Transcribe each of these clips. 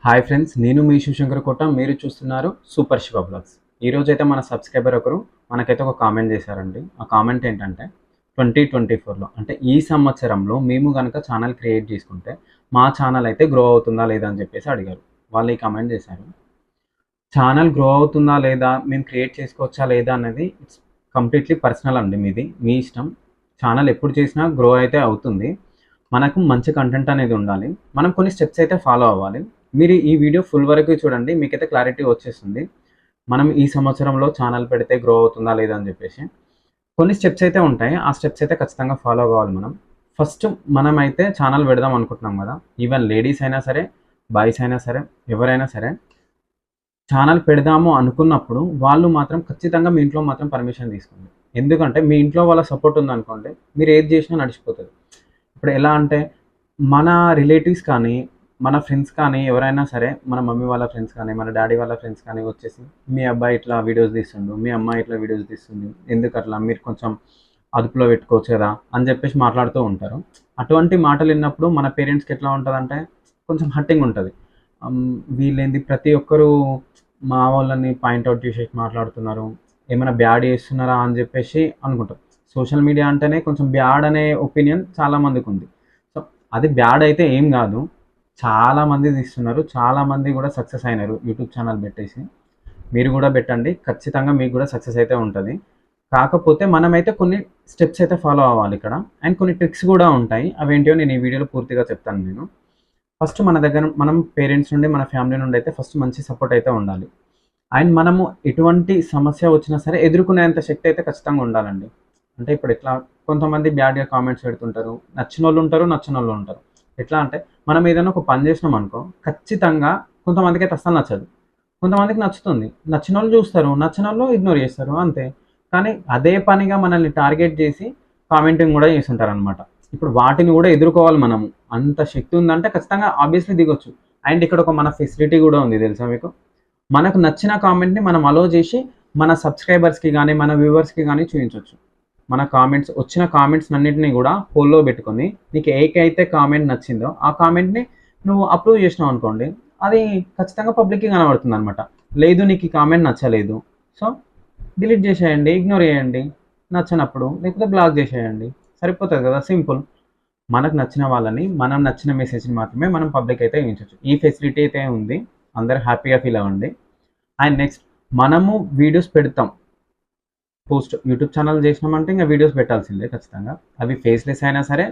Hi friends, నేను మీ శివశంకర్ కోట. మీరు చూస్తున్నారు సూపర్ శివ బ్లాగ్స్. ఈరోజైతే మన సబ్స్క్రైబర్ ఒకరు మనకైతే ఒక కామెంట్ చేశారండి. ఆ కామెంట్ ఏంటంటే 2024లో అంటే ఈ సంవత్సరంలో మేము కనుక ఛానల్ క్రియేట్ చేసుకుంటే మా ఛానల్ అయితే గ్రో అవుతుందా లేదా అని చెప్పేసి అడిగారు. వాళ్ళు ఈ కామెంట్ చేశారు. ఛానల్ గ్రో అవుతుందా లేదా, మేము క్రియేట్ చేసుకోవచ్చా లేదా అనేది ఇట్స్ కంప్లీట్లీ పర్సనల్ అండి. మీది మీ ఇష్టం. ఛానల్ ఎప్పుడు చేసినా గ్రో అయితే అవుతుంది. మనకు మంచి కంటెంట్ అనేది ఉండాలి. మనం కొన్ని స్టెప్స్ అయితే ఫాలో అవ్వాలి. మీరు ఈ వీడియో ఫుల్ వరకు చూడండి, మీకైతే క్లారిటీ వచ్చేస్తుంది. మనం ఈ సంవత్సరంలో ఛానల్ పెడితే గ్రో అవుతుందా లేదా అని చెప్పేసి కొన్ని స్టెప్స్ అయితే ఉంటాయి. ఆ స్టెప్స్ అయితే ఖచ్చితంగా ఫాలో కావాలి. ఫస్ట్ మనమైతే ఛానల్ పెడదాం అనుకుంటున్నాం కదా. ఈవెన్ లేడీస్ అయినా సరే, బాయ్స్ అయినా సరే, ఎవరైనా సరే ఛానల్ పెడదాము అనుకున్నప్పుడు వాళ్ళు మాత్రం ఖచ్చితంగా మీ ఇంట్లో మాత్రం పర్మిషన్ తీసుకోండి. ఎందుకంటే మీ ఇంట్లో వాళ్ళ సపోర్ట్ ఉందనుకోండి, మీరు ఏది చేసినా నడిచిపోతుంది. ఇప్పుడు ఎలా అంటే మన రిలేటివ్స్ కానీ, మన ఫ్రెండ్స్ కానీ, ఎవరైనా సరే, మన మమ్మీ వాళ్ళ ఫ్రెండ్స్ కానీ, మన డాడీ వాళ్ళ ఫ్రెండ్స్ కానీ వచ్చేసి మీ అబ్బాయి ఇట్లా వీడియోస్ తీస్తుండు, మీ అమ్మాయి ఇట్లా వీడియోస్ తీస్తుంది, ఎందుకు అట్లా, మీరు కొంచెం అదుపులో పెట్టుకోవచ్చు కదా అని చెప్పేసి మాట్లాడుతూ ఉంటారు. అటువంటి మాటలు విన్నప్పుడు మన పేరెంట్స్కి ఎట్లా ఉంటుందంటే కొంచెం హట్టింగ్ ఉంటుంది. వీళ్ళేంది ప్రతి ఒక్కరూ మా వాళ్ళని పాయింట్అవుట్ చేసేసి మాట్లాడుతున్నారు, ఏమైనా బ్యాడ్ చేస్తున్నారా అని చెప్పేసి అనుకుంటారు. సోషల్ మీడియా అంటేనే కొంచెం బ్యాడ్ అనే ఒపీనియన్ చాలామందికి ఉంది. సో అది బ్యాడ్ అయితే ఏం కాదు, చాలామంది తీస్తున్నారు, చాలామంది కూడా సక్సెస్ అయినారు యూట్యూబ్ ఛానల్ పెట్టేసి. మీరు కూడా పెట్టండి, ఖచ్చితంగా మీకు కూడా సక్సెస్ అయితే ఉంటుంది. కాకపోతే మనమైతే కొన్ని స్టెప్స్ అయితే ఫాలో అవ్వాలి ఇక్కడ, అండ్ కొన్ని ట్రిక్స్ కూడా ఉంటాయి. అవేంటో నేను ఈ వీడియోలో పూర్తిగా చెప్తాను. నేను ఫస్ట్ మన దగ్గర మనం పేరెంట్స్ నుండి, మన ఫ్యామిలీ నుండి అయితే ఫస్ట్ మంచి సపోర్ట్ అయితే ఉండాలి. అండ్ మనము ఎటువంటి సమస్య వచ్చినా సరే ఎదుర్కొనేంత శక్తి అయితే ఖచ్చితంగా ఉండాలండి. అంటే ఇప్పుడు ఎట్లా, కొంతమంది బ్యాడ్గా కామెంట్స్ పెడుతుంటారు, నచ్చిన వాళ్ళు ఉంటారు, నచ్చిన వాళ్ళు ఉంటారు. ఎట్లా అంటే మనం ఏదైనా ఒక పని చేసినాం అనుకో, ఖచ్చితంగా కొంతమందికి అయితే అస్సలు నచ్చదు, కొంతమందికి నచ్చుతుంది. నచ్చిన వాళ్ళు చూస్తారు, నచ్చిన వాళ్ళు ఇగ్నోర్ చేస్తారు, అంతే. కానీ అదే పనిగా మనల్ని టార్గెట్ చేసి కామెంటింగ్ కూడా చేస్తుంటారు అనమాట. ఇప్పుడు వాటిని కూడా ఎదుర్కోవాలి మనము. అంత శక్తి ఉందంటే ఖచ్చితంగా ఆబ్వియస్లీ దిగొచ్చు. అండ్ ఇక్కడ ఒక మన ఫెసిలిటీ కూడా ఉంది, తెలుసా మీకు? మనకు నచ్చిన కామెంట్ని మనం అలో చేసి మన సబ్స్క్రైబర్స్కి కానీ, మన వ్యూవర్స్కి కానీ చూపించవచ్చు. మన కామెంట్స్ వచ్చిన కామెంట్స్ అన్నింటినీ కూడా హోల్లో పెట్టుకొని నీకు ఏకైతే కామెంట్ నచ్చిందో ఆ కామెంట్ని నువ్వు అప్రూవ్ చేసినావు అనుకోండి, అది ఖచ్చితంగా పబ్లిక్కి కనబడుతుంది అనమాట. లేదు నీకు ఈ కామెంట్ నచ్చలేదు, సో డిలీట్ చేసేయండి, ఇగ్నోర్ చేయండి నచ్చినప్పుడు, లేకపోతే బ్లాక్ చేసేయండి, సరిపోతుంది కదా, సింపుల్. మనకు నచ్చిన వాళ్ళని, మనం నచ్చిన మెసేజ్ని మాత్రమే మనం పబ్లిక్ అయితే ఇవ్వచ్చు. ఈ ఫెసిలిటీ అయితే ఉంది, అందరూ హ్యాపీగా ఫీల్ అవ్వండి. అండ్ నెక్స్ట్, మనము వీడియోస్ పెడతాం, పోస్ట్ యూట్యూబ్ ఛానల్ చేసినామంటే ఇంకా వీడియోస్ పెట్టాల్సిందే ఖచ్చితంగా. అవి ఫేస్లెస్ అయినా సరే,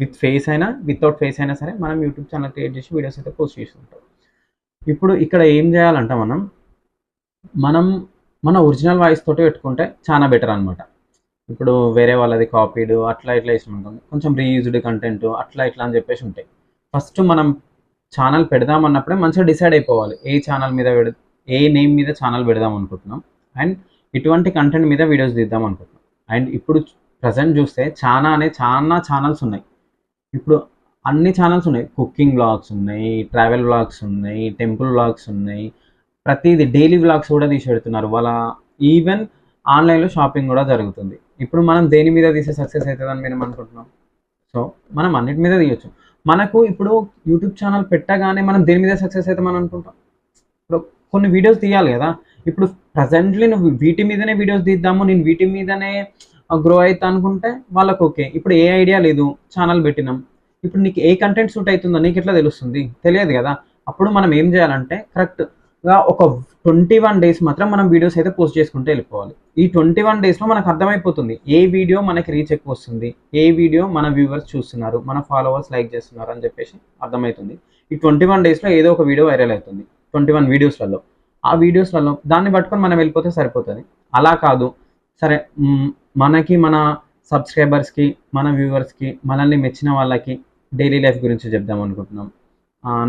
విత్ ఫేస్ అయినా, వితౌట్ ఫేస్ అయినా సరే మనం యూట్యూబ్ ఛానల్ క్రియేట్ చేసి వీడియోస్ అయితే పోస్ట్ చేస్తుంటాం. ఇప్పుడు ఇక్కడ ఏం చేయాలంటే మనం మన ఒరిజినల్ వాయిస్ తోటి పెట్టుకుంటే చాలా బెటర్ అనమాట. ఇప్పుడు వేరే వాళ్ళది కాపీడ్ అట్లా ఇట్లా వేసినాం అనుకోండి, కొంచెం రీయూజ్డ్ కంటెంట్ అట్లా ఇట్లా అని చెప్పేసి ఉంటాయి. ఫస్ట్ మనం ఛానల్ పెడదాం అన్నప్పుడే మంచిగా డిసైడ్ అయిపోవాలి, ఏ ఛానల్ మీద ఏ నేమ్ మీద ఛానల్ పెడదాం అనుకుంటున్నాం, అండ్ ఇటువంటి కంటెంట్ మీద వీడియోస్ తీద్దాం అనుకుంటున్నాం. అండ్ ఇప్పుడు ప్రజెంట్ చూస్తే చాలా ఛానల్స్ ఉన్నాయి. ఇప్పుడు అన్ని ఛానల్స్ ఉన్నాయి. కుకింగ్ వ్లాగ్స్ ఉన్నాయి, ట్రావెల్ వ్లాగ్స్ ఉన్నాయి, టెంపుల్ వ్లాగ్స్ ఉన్నాయి, ప్రతిదీ డైలీ వ్లాగ్స్ కూడా తీసి పెడుతున్నారు. ఈవెన్ ఆన్లైన్లో షాపింగ్ కూడా జరుగుతుంది. ఇప్పుడు మనం దేని మీద తీసే సక్సెస్ అవుతుందని మేము అనుకుంటున్నాం. సో మనం అన్నిటి మీద తీయొచ్చు. మనకు ఇప్పుడు యూట్యూబ్ ఛానల్ పెట్టగానే మనం దేని మీద సక్సెస్ అవుతామని అనుకుంటాం. ఇప్పుడు కొన్ని వీడియోస్ తీయాలి కదా. ఇప్పుడు ప్రజెంట్లీ నువ్వు వీటి మీదనే వీడియోస్ తీద్దాము, నేను వీటి మీదనే గ్రో అవుతా అనుకుంటే వాళ్ళకు ఓకే. ఇప్పుడు ఏ ఐడియా లేదు, ఛానల్ పెట్టినాం, ఇప్పుడు నీకు ఏ కంటెంట్ సూట్ అవుతుందో నీకు ఎట్లా తెలుస్తుంది? తెలియదు కదా. అప్పుడు మనం ఏం చేయాలంటే కరెక్ట్గా ఒక 21 days మాత్రం మనం వీడియోస్ అయితే పోస్ట్ చేసుకుంటూ వెళ్ళిపోవాలి. ఈ 21 daysలో మనకు అర్థమైపోతుంది ఏ వీడియో మనకి రీచ్ ఎక్కువ వస్తుంది, ఏ వీడియో మన వ్యూవర్స్ చూస్తున్నారు, మన ఫాలోవర్స్ లైక్ చేస్తున్నారు అని చెప్పేసి అర్థమవుతుంది. ఈ 21 daysలో ఏదో ఒక వీడియో వైరల్ అవుతుంది, 21 వీడియోస్లలో. ఆ వీడియోస్లలో దాన్ని పట్టుకొని మనం వెళ్ళిపోతే సరిపోతుంది. అలా కాదు, సరే మనకి, మన సబ్స్క్రైబర్స్కి, మన వ్యూవర్స్కి, మనల్ని మెచ్చిన వాళ్ళకి డైలీ లైఫ్ గురించి చెప్దాం అనుకుంటున్నాం,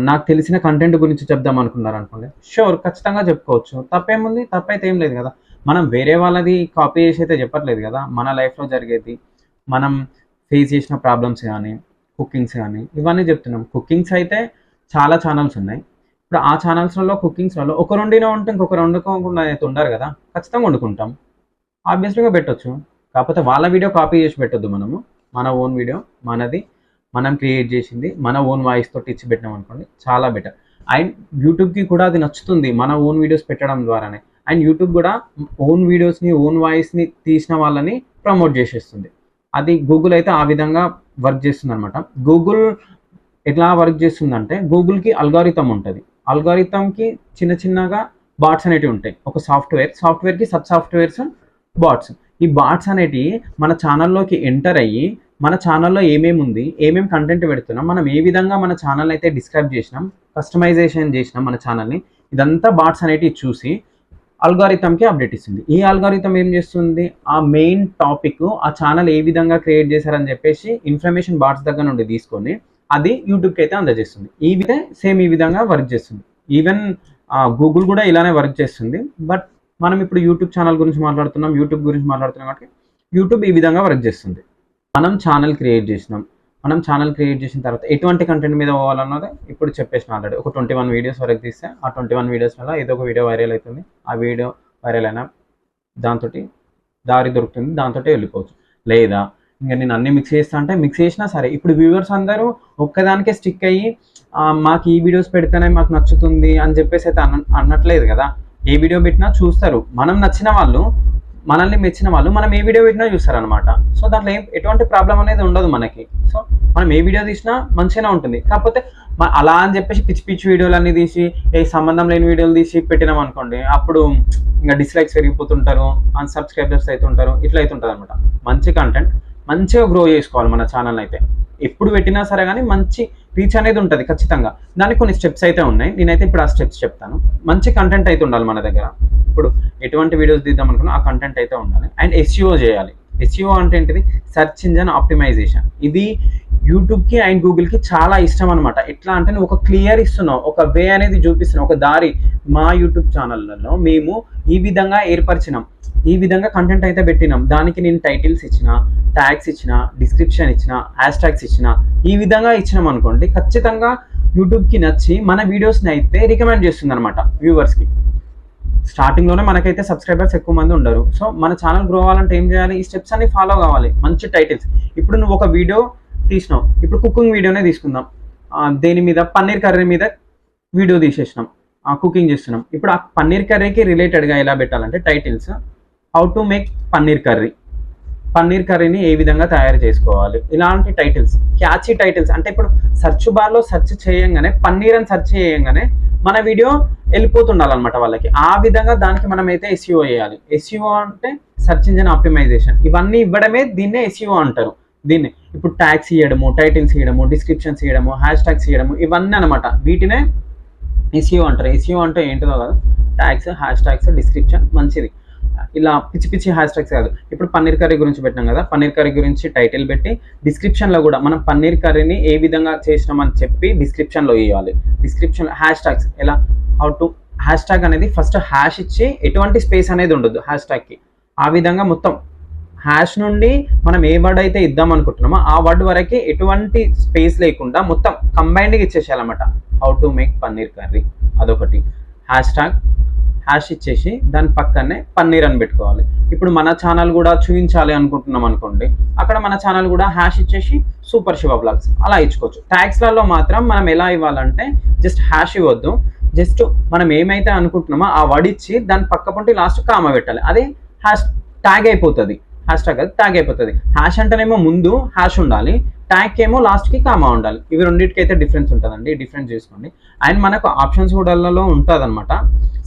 నాకు తెలిసిన కంటెంట్ గురించి చెప్దాం అనుకున్నారు అనుకోండి, షూర్ ఖచ్చితంగా చెప్పుకోవచ్చు. తప్పేముంది? తప్పైతే ఏం లేదు కదా. మనం వేరే వాళ్ళది కాపీ చేసి అయితే చెప్పట్లేదు కదా. మన లైఫ్లో జరిగేది, మనం ఫేస్ చేసిన ప్రాబ్లమ్స్ కానీ, కుకింగ్స్ కానీ, ఇవన్నీ చెప్తున్నాం. కుకింగ్స్ అయితే చాలా ఛానల్స్ ఉన్నాయి. ఇప్పుడు ఆ ఛానల్స్లలో, కుకింగ్స్లలో ఒకరు వండినా ఉంటే ఇంకొకరు వండుకోకుండా అయితే ఉండరు కదా. ఖచ్చితంగా వండుకుంటాం, ఆబ్వియస్లీగా పెట్టొచ్చు. కాకపోతే వాళ్ళ వీడియో కాపీ చేసి పెట్టొద్దు మనము. మన ఓన్ వీడియో మనది, మనం క్రియేట్ చేసింది మన ఓన్ వాయిస్ తోటి ఇచ్చి పెట్టినాం అనుకోండి చాలా బెటర్. అండ్ యూట్యూబ్కి కూడా అది నచ్చుతుంది మన ఓన్ వీడియోస్ పెట్టడం ద్వారానే. అండ్ యూట్యూబ్ కూడా ఓన్ వీడియోస్ని ఓన్ వాయిస్ని తీసిన వాళ్ళని ప్రమోట్ చేసేస్తుంది. అది గూగుల్ అయితే ఆ విధంగా వర్క్ చేస్తుంది అనమాట. గూగుల్ ఎట్లా వర్క్ చేస్తుందంటే గూగుల్కి అల్గారిథం ఉంటుంది. అల్గారిథంకి చిన్నగా బాట్స్ అనేటివి ఉంటాయి. ఒక సాఫ్ట్వేర్కి సబ్ సాఫ్ట్వేర్స్ బాట్స్. ఈ బాట్స్ అనేటివి మన ఛానల్లోకి ఎంటర్ అయ్యి మన ఛానల్లో ఏమేమి ఉంది, ఏమేమి కంటెంట్ పెడుతున్నాం, మనం ఏ విధంగా మన ఛానల్ అయితే డిస్క్రైబ్ చేసినాం, కస్టమైజేషన్ చేసినాం మన ఛానల్ని, ఇదంతా బాట్స్ అనేటివి చూసి అల్గారిథంకి అప్డేట్ ఇస్తుంది. ఈ అల్గారిథం ఏం చేస్తుంది, ఆ మెయిన్ టాపిక్ ఆ ఛానల్ ఏ విధంగా క్రియేట్ చేశారని చెప్పేసి ఇన్ఫర్మేషన్ బాట్స్ దగ్గర నుండి తీసుకొని అది యూట్యూబ్కి అయితే అందజేస్తుంది. ఈ విధంగా వర్క్ చేస్తుంది. ఈవెన్ గూగుల్ కూడా ఇలానే వర్క్ చేస్తుంది. బట్ మనం ఇప్పుడు యూట్యూబ్ ఛానల్ గురించి మాట్లాడుతున్నాం, యూట్యూబ్ గురించి మాట్లాడుతున్నాం కాబట్టి యూట్యూబ్ ఈ విధంగా వర్క్ చేస్తుంది. మనం ఛానల్ క్రియేట్ చేసినాం. మనం ఛానల్ క్రియేట్ చేసిన తర్వాత ఎటువంటి కంటెంట్ మీద పోవాలన్నది ఇప్పుడు చెప్పేసిన ఆల్రెడీ. ఒక 21 వీడియోస్ వరకు తీస్తే ఆ 21 వీడియోస్ వల్ల ఏదో ఒక వీడియో వైరల్ అవుతుంది. ఆ వీడియో వైరల్ అయినా దాంతో దారి దొరుకుతుంది, దాంతో వెళ్ళిపోవచ్చు. లేదా ఇంకా నేను అన్ని మిక్స్ చేస్తా అంటే మిక్స్ చేసినా సరే ఇప్పుడు వ్యూవర్స్ అందరూ ఒక్కదానికే స్టిక్ అయ్యి మాకు ఈ వీడియోస్ పెడితేనే మాకు నచ్చుతుంది అని చెప్పేసి అయితే అనట్లేదు కదా. ఏ వీడియో పెట్టినా చూస్తారు. మనం నచ్చిన వాళ్ళు, మనల్ని మెచ్చిన వాళ్ళు మనం ఏ వీడియో పెట్టినా చూస్తారనమాట. సో దాంట్లో ఎటువంటి ప్రాబ్లం అనేది ఉండదు మనకి. సో మనం ఏ వీడియో తీసినా మంచిగానే ఉంటుంది. కాకపోతే అలా అని చెప్పేసి పిచ్చి వీడియోలు అన్నీ తీసి ఏ సంబంధం లేని వీడియోలు తీసి పెట్టినాం అనుకోండి, అప్పుడు ఇంకా డిస్లైక్స్ పెరిగిపోతుంటారు, అన్సబ్స్క్రైబర్స్ అవుతుంటారు, ఇట్లా అవుతుంటుంది అనమాట. మంచి కంటెంట్ మంచిగా గ్రో చేసుకోవాలి మన ఛానల్ అయితే. ఎప్పుడు పెట్టినా సరే కానీ మంచి రీచ్ అనేది ఉంటుంది ఖచ్చితంగా. దానికి కొన్ని స్టెప్స్ అయితే ఉన్నాయి. నేనైతే ఇప్పుడు ఆ స్టెప్స్ చెప్తాను. మంచి కంటెంట్ అయితే ఉండాలి మన దగ్గర. ఇప్పుడు ఎటువంటి వీడియోస్ తీద్దాం అనుకున్నా ఆ కంటెంట్ అయితే ఉండాలి. అండ్ ఎస్ఈఓ చేయాలి. ఎస్ఈఓ అంటే ఏంటిది, సెర్చ్ ఇంజన్ ఆప్టిమైజేషన్. ఇది యూట్యూబ్కి అండ్ గూగుల్కి చాలా ఇష్టం అనమాట. ఎట్లా అంటే నువ్వు ఒక క్లియర్ ఇస్తున్నావు, ఒక వే అనేది చూపిస్తున్నావు, ఒక దారి. మా యూట్యూబ్ ఛానళ్ళలో మేము ఈ విధంగా ఏర్పరిచినాం, ఈ విధంగా కంటెంట్ అయితే పెట్టినాం, దానికి నేను టైటిల్స్ ఇచ్చిన, ట్యాగ్స్ ఇచ్చిన, డిస్క్రిప్షన్ ఇచ్చిన, హ్యాష్ ట్యాగ్స్ ఇచ్చిన, ఈ విధంగా ఇచ్చినాం అనుకోండి ఖచ్చితంగా యూట్యూబ్కి నచ్చి మన వీడియోస్ని అయితే రికమెండ్ చేస్తుంది అనమాట వ్యూవర్స్కి. స్టార్టింగ్లోనే మనకైతే సబ్స్క్రైబర్స్ ఎక్కువ మంది ఉండరు. సో మన ఛానల్ గ్రో అవ్వాలంటే ఏం చేయాలి, ఈ స్టెప్స్ అన్ని ఫాలో కావాలి. మంచి టైటిల్స్. ఇప్పుడు నువ్వు ఒక వీడియో తీసినావు, ఇప్పుడు కుకింగ్ వీడియోనే తీసుకుందాం. దేని మీద, పన్నీర్ కర్రీ మీద వీడియో తీసేసినాం, కుకింగ్ చేస్తున్నాం. ఇప్పుడు ఆ పన్నీర్ కర్రీకి రిలేటెడ్గా ఎలా పెట్టాలంటే titles, how to make paneer curry, paneer కర్రీని ఏ విధంగా తయారు చేసుకోవాలి, ఇలాంటి టైటిల్స్, క్యాచీ టైటిల్స్. అంటే ఇప్పుడు సెర్చ్ బార్లో సెర్చ్ చేయంగానే పన్నీర్ అని సెర్చ్ చేయంగానే మన వీడియో వెళ్ళిపోతుండాలన్నమాట వాళ్ళకి. ఆ విధంగా దానికి మనం అయితే ఎస్ఈఓ చేయాలి. ఎస్ఈఓ అంటే సెర్చ్ ఇంజిన్ ఆప్టిమైజేషన్. ఇవన్నీ ఇవ్వడమే దీన్నే ఎస్ఈఓ అంటారు. దీన్ని ఇప్పుడు ట్యాగ్స్ ఇవ్వడము, టైటిల్స్ ఇవ్వడము, డిస్క్రిప్షన్స్ ఇవ్వడము, హ్యాష్ ట్యాగ్స్ ఇవ్వడము, ఇవన్నీ అనమాట. వీటినే ఎస్ఈఓ అంటారు. ఎస్ఈఓ అంటే ఏంటిదో కదా, ట్యాగ్స్, హ్యాష్ ట్యాగ్స్, డిస్క్రిప్షన్, మంచిది. ఇలా పిచ్చి హ్యాష్ ట్యాగ్స్ కాదు. ఇప్పుడు పన్నీర్ కర్రీ గురించి పెట్టినాం కదా, పన్నీర్ కర్రీ గురించి టైటిల్ పెట్టి డిస్క్రిప్షన్లో కూడా మనం పన్నీర్ కర్రీని ఏ విధంగా చేసినామని చెప్పి డిస్క్రిప్షన్లో ఇవ్వాలి. డిస్క్రిప్షన్ హ్యాష్ ట్యాగ్స్ ఎలా, హౌ టు, హ్యాష్ ట్యాగ్ అనేది ఫస్ట్ హ్యాష్ ఇచ్చి ఎటువంటి స్పేస్ అనేది ఉండదు హ్యాష్ ట్యాగ్కి. ఆ విధంగా మొత్తం హ్యాష్ నుండి మనం ఏ వర్డ్ అయితే ఇద్దాం అనుకుంటున్నామో ఆ వర్డ్ వరకు ఎటువంటి స్పేస్ లేకుండా మొత్తం కంబైన్డ్గా ఇచ్చేసేయాలన్నమాట. How to make paneer curry అదొకటి. హ్యాష్ ట్యాగ్ హ్యాష్ ఇచ్చేసి దాని పక్కనే పన్నీర్ అని పెట్టుకోవాలి. ఇప్పుడు మన ఛానల్ కూడా చూపించాలి అనుకుంటున్నాం అనుకోండి, అక్కడ మన ఛానల్ కూడా హ్యాష్ ఇచ్చేసి సూపర్ శివ బ్లాగ్స్ అలా ఇచ్చుకోవచ్చు. ట్యాగ్స్లలో మాత్రం మనం ఎలా ఇవ్వాలంటే జస్ట్ హ్యాష్ ఇవ్వద్దు, జస్ట్ మనం ఏమైతే అనుకుంటున్నామో ఆ వర్డ్ ఇచ్చి దాని పక్క పొంటి లాస్ట్ కామా పెట్టాలి. అదే హ్యాష్ ట్యాగ్ అయిపోతుంది. హ్యాష్ ట్యాగ్ అది ట్యాగ్ అయిపోతుంది. హ్యాష్ అంటేనేమో ముందు హ్యాష్ ఉండాలి, ట్యాగ్ ఏమో లాస్ట్కి కామా ఉండాలి. ఇవి రెండింటికి అయితే డిఫరెన్స్ ఉంటుందండి, డిఫరెన్స్ చేసుకోండి. అండ్ మనకు ఆప్షన్స్ కూడా ఉంటుంది అనమాట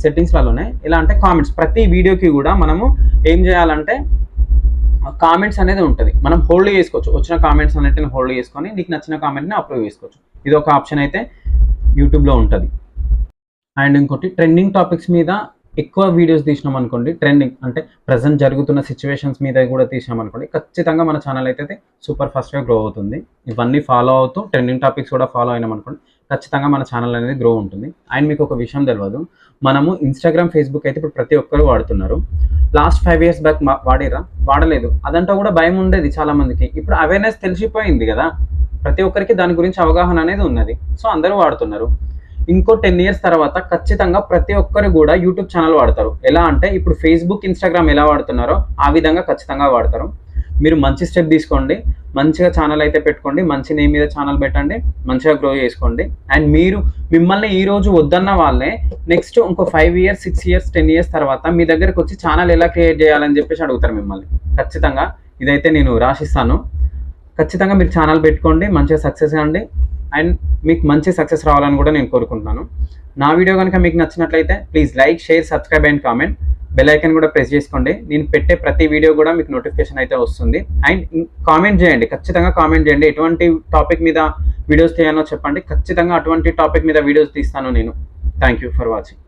సెట్టింగ్స్లలోనే. ఎలా అంటే కామెంట్స్, ప్రతి వీడియోకి కూడా మనము ఏం చేయాలంటే కామెంట్స్ అనేది ఉంటుంది. మనం హోల్డ్ చేసుకోవచ్చు. వచ్చిన కామెంట్స్ అన్నిటిని హోల్డ్ చేసుకొని నీకు నచ్చిన కామెంట్ని అప్రూవ్ చేసుకోవచ్చు. ఇది ఒక ఆప్షన్ అయితే యూట్యూబ్లో ఉంటుంది. అండ్ ఇంకోటి ట్రెండింగ్ టాపిక్స్ మీద ఎక్కువ వీడియోస్ తీసినాం అనుకోండి, ట్రెండింగ్ అంటే ప్రజెంట్ జరుగుతున్న సిచ్యువేషన్స్ మీద కూడా తీసినాం అనుకోండి, ఖచ్చితంగా మన ఛానల్ అయితే సూపర్ ఫాస్ట్గా గ్రో అవుతుంది. ఇవన్నీ ఫాలో అవుతూ ట్రెండింగ్ టాపిక్స్ కూడా ఫాలో అయినాం అనుకోండి, ఖచ్చితంగా మన ఛానల్ అనేది గ్రో ఉంటుంది. అండ్ మీకు ఒక విషయం తెలియదు, మనము ఇన్స్టాగ్రామ్, ఫేస్బుక్ అయితే ఇప్పుడు ప్రతి ఒక్కరు వాడుతున్నారు. లాస్ట్ 5 years బ్యాక్ వాడిరా, వాడలేదు. అదంతా కూడా భయం ఉండేది చాలా మందికి. ఇప్పుడు అవేర్నెస్ తెలిసిపోయింది కదా, ప్రతి ఒక్కరికి దాని గురించి అవగాహన అనేది ఉన్నది. సో అందరూ వాడుతున్నారు. ఇంకో 10 years తర్వాత ఖచ్చితంగా ప్రతి ఒక్కరు కూడా యూట్యూబ్ ఛానల్ వాడతారు. ఎలా అంటే ఇప్పుడు ఫేస్బుక్, ఇన్స్టాగ్రామ్ ఎలా వాడుతున్నారో ఆ విధంగా ఖచ్చితంగా వాడతారు. మీరు మంచి స్టెప్ తీసుకోండి, మంచిగా ఛానల్ అయితే పెట్టుకోండి, మంచి నేమ్ మీద ఛానల్ పెట్టండి, మంచిగా గ్రో చేసుకోండి. అండ్ మిమ్మల్ని ఈ రోజు వద్దన్న వాళ్ళే నెక్స్ట్ ఇంకో 5 years 6 years 10 years తర్వాత మీ దగ్గరకు వచ్చి ఛానల్ ఎలా క్రియేట్ చేయాలని చెప్పేసి అడుగుతారు మిమ్మల్ని. ఖచ్చితంగా ఇదైతే నేను రాసిస్తాను. ఖచ్చితంగా మీరు ఛానల్ పెట్టుకోండి, మంచిగా సక్సెస్ అండి. అండ్ మీకు మంచి సక్సెస్ రావాలని కూడా నేను కోరుకుంటున్నాను. నా వీడియో కనుక మీకు నచ్చినట్లయితే please like, share, subscribe and comment. Bell icon కూడా ప్రెస్ చేసుకోండి. నేను పెట్టే ప్రతి వీడియో కూడా మీకు నోటిఫికేషన్ అయితే వస్తుంది. అండ్ కామెంట్ చేయండి, ఖచ్చితంగా కామెంట్ చేయండి. ఎటువంటి టాపిక్ మీద వీడియోస్ చేయాలో చెప్పండి, ఖచ్చితంగా అటువంటి టాపిక్ మీద వీడియోస్ తీస్తాను నేను. Thank you for watching.